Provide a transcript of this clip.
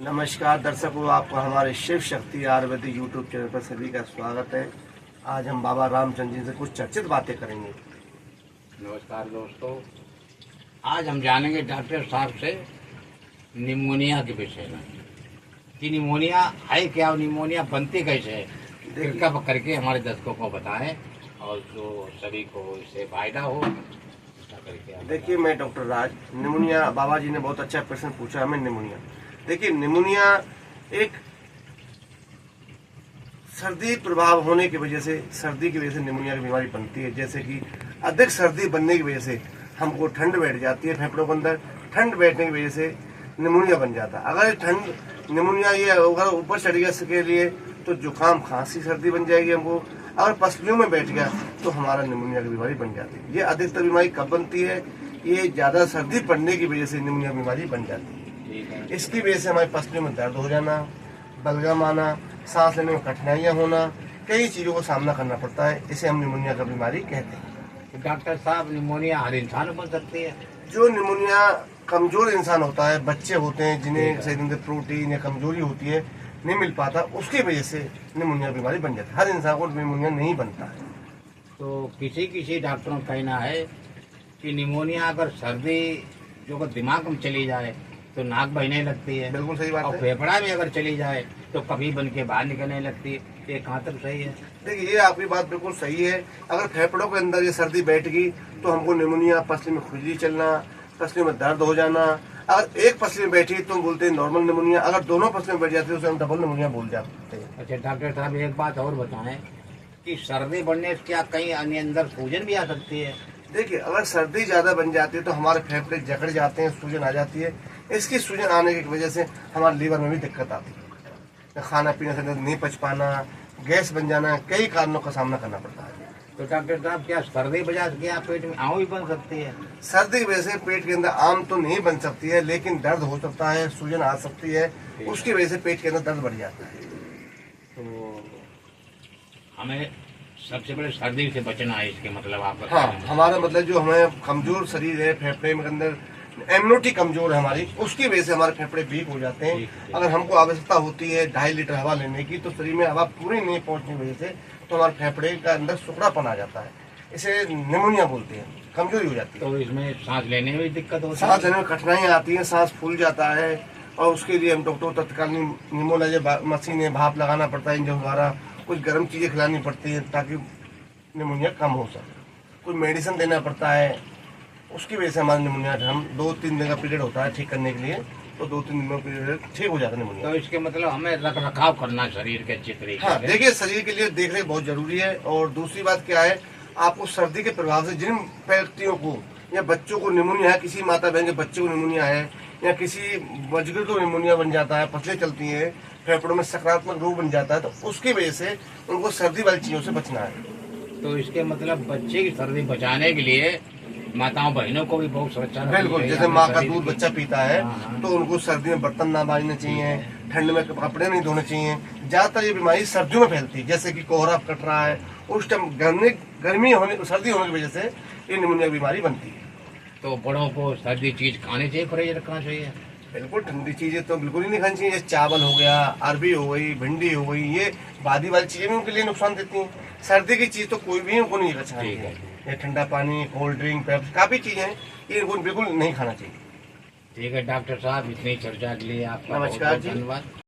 नमस्कार दर्शकों, आपका हमारे शिव शक्ति आयुर्वेदिक यूट्यूब चैनल पर सभी का स्वागत है। आज हम बाबा रामचंद्र जी से कुछ चर्चित बातें करेंगे। नमस्कार दोस्तों, आज हम जानेंगे डॉक्टर साहब से निमोनिया के विषय में कि निमोनिया है क्या और निमोनिया बनती कैसे है। कृपया करके हमारे दर्शकों को बताएं और जो सभी को इससे फायदा हो। देखिए, मैं डॉक्टर राज। निमोनिया, बाबा जी ने बहुत अच्छा प्रश्न पूछा हमें। निमोनिया, देखिए, निमोनिया एक सर्दी प्रभाव होने की वजह से, सर्दी की वजह से निमोनिया की बीमारी बनती है। जैसे कि अधिक सर्दी बनने की वजह से हमको ठंड बैठ जाती है फेफड़ों के अंदर। ठंड बैठने की वजह से निमोनिया बन जाता है। अगर ठंड निमोनिया ये अगर ऊपर चढ़ गया इसके लिए तो जुकाम खांसी सर्दी बन जाएगी हमको। अगर पसलियों में बैठ गया तो हमारा निमोनिया की बीमारी बन जाती है। ये अधिकतर बीमारी कब बनती है? ये ज्यादा सर्दी पड़ने की वजह से निमोनिया बीमारी बन जाती है। इसकी वजह से हमारी पसलियों में दर्द हो जाना, बलगम आना, सांस लेने में कठिनाइयां होना, कई चीजों का सामना करना पड़ता है। इसे हम निमोनिया का बीमारी कहते हैं। डॉक्टर साहब, निमोनिया हर इंसान को बन सकती है? जो निमोनिया कमजोर इंसान होता है, बच्चे होते हैं जिन्हें शरीर में प्रोटीन या कमजोरी होती है, नहीं मिल पाता, उसकी वजह से निमोनिया बीमारी बन जाती है। हर इंसान को निमोनिया नहीं बनता है। तो किसी डॉक्टरों का कहना है कि निमोनिया अगर सर्दी जो दिमाग में चली जाए तो नाक बहने लगती है। बिल्कुल सही बात और है। फेफड़ा में अगर चली जाए तो कभी बन के बाहर निकलने लगती है। ये कहाँ तक सही है? देखिए, ये आपकी बात बिल्कुल सही है। अगर फेफड़ों के अंदर ये सर्दी बैठ गई तो हमको निमोनिया, पसली में खुजली चलना, पसली में दर्द हो जाना। अगर एक पसली में बैठी तो हम बोलते हैं नॉर्मल निमोनिया। अगर दोनों पसली में बैठ जाती है तो उसे हम डबल निमोनिया बोल जाते हैं। अच्छा डॉक्टर साहब, एक बात और बताएं कि सर्दी बढ़ने से क्या कहीं अन्य अंदर सूजन भी आ सकती है? देखिए, अगर सर्दी ज्यादा बन जाती है तो हमारे फेफड़े जकड़ जाते हैं, सूजन आ जाती है। इसकी सूजन आने की वजह से हमारे लीवर में भी दिक्कत आती है। खाना पीने से नहीं पच पाना, गैस बन जाना, कई कारणों का सामना करना पड़ता है। तो डॉक्टर साहब, क्या सर्दी वजह से क्या पेट में आम भी बन सकती है? सर्दी की वजह से पेट के अंदर आम तो नहीं बन सकती है, लेकिन दर्द हो सकता है, सूजन आ सकती है। उसकी वजह से पेट के अंदर दर्द बढ़ जाता है। तो हमें सबसे पहले सर्दी से बचना है, इसके मतलब आप हाँ, हमारा मतलब जो हमें कमजोर शरीर है, फेफड़े में अंदर इम्यूनिटी कमजोर है हमारी, उसकी वजह से हमारे फेफड़े वीक हो जाते हैं। अगर हमको आवश्यकता होती है 2.5 लीटर हवा लेने की, तो शरीर में हवा पूरी नहीं पहुंचने की वजह से तो हमारे फेफड़े का अंदर सुखड़ापन आ जाता है। इसे निमोनिया बोलते हैं, कमजोरी हो जाती है। तो इसमें सांस लेने में भी दिक्कत होती है? सांस लेने में कठिनाइयाँ आती है, सांस फूल जाता है, और उसके लिए हम डॉक्टर तत्काल निमोलाइजर मशीन है, भाप लगाना पड़ता है इंजन द्वारा। कुछ गर्म चीजें खिलानी पड़ती है ताकि निमोनिया कम हो सके। कुछ मेडिसिन देना पड़ता है। उसकी वजह से हमारा निमोनिया, हम 2-3 दिन का पीरियड होता है ठीक करने के लिए, तो 2-3 दिन में पीरियड ठीक हो जाता है निमोनिया। तो इसके मतलब हमें रख रखाव करना शरीर के अच्छी तरीके हाँ, से। देखिए, शरीर के लिए देख रेख बहुत जरूरी है। और दूसरी बात क्या है, आपको सर्दी के प्रभाव से जिन व्यक्तियों को या बच्चों को निमोनिया है, किसी माता बहन के बच्चे को निमोनिया है, या किसी बुजुर्ग को निमोनिया बन जाता है, पसलें चलती है, फेफड़ों में सकारात्मक रोग बन जाता है, तो उसकी वजह से उनको सर्दी वाली चीजों से बचना है। तो इसके मतलब बच्चे की सर्दी बचाने के लिए माताओं बहनों को भी बहुत सुरक्षा रखनी बिल्कुल, चाहिए। जैसे माँ का शरीर दूध की। बच्चा पीता है, तो उनको सर्दी में बर्तन ना मांजने चाहिए, ठंड में कपड़े नहीं धोने चाहिए। ज्यादातर ये बीमारी सर्दियों में फैलती है, जैसे कि कोहरा कट रहा है, उस टाइम गर्मी होने, सर्दी होने की वजह से ये निमोनिया की बीमारी बनती है। तो बड़ों को सर्दी चीज खानी चाहिए, परहेज रखना चाहिए? बिल्कुल, ठंडी चीजें तो बिल्कुल ही नहीं खानी चाहिए। जैसे चावल हो गया, अरबी हो गई, भिंडी हो गई, ये बादी वाली चीजें भी उनके लिए नुकसान देती हैं। सर्दी की चीज तो कोई भी उनको नहीं खानी चाहिए। ये ठंडा पानी, कोल्ड ड्रिंक, पेप्सी, काफी चीजें हैं, ये इनको बिल्कुल नहीं खाना चाहिए। ठीक है डॉक्टर साहब, इतनी चर्चा के लिए आपका नमस्कार बहुत जी। धन्यवाद।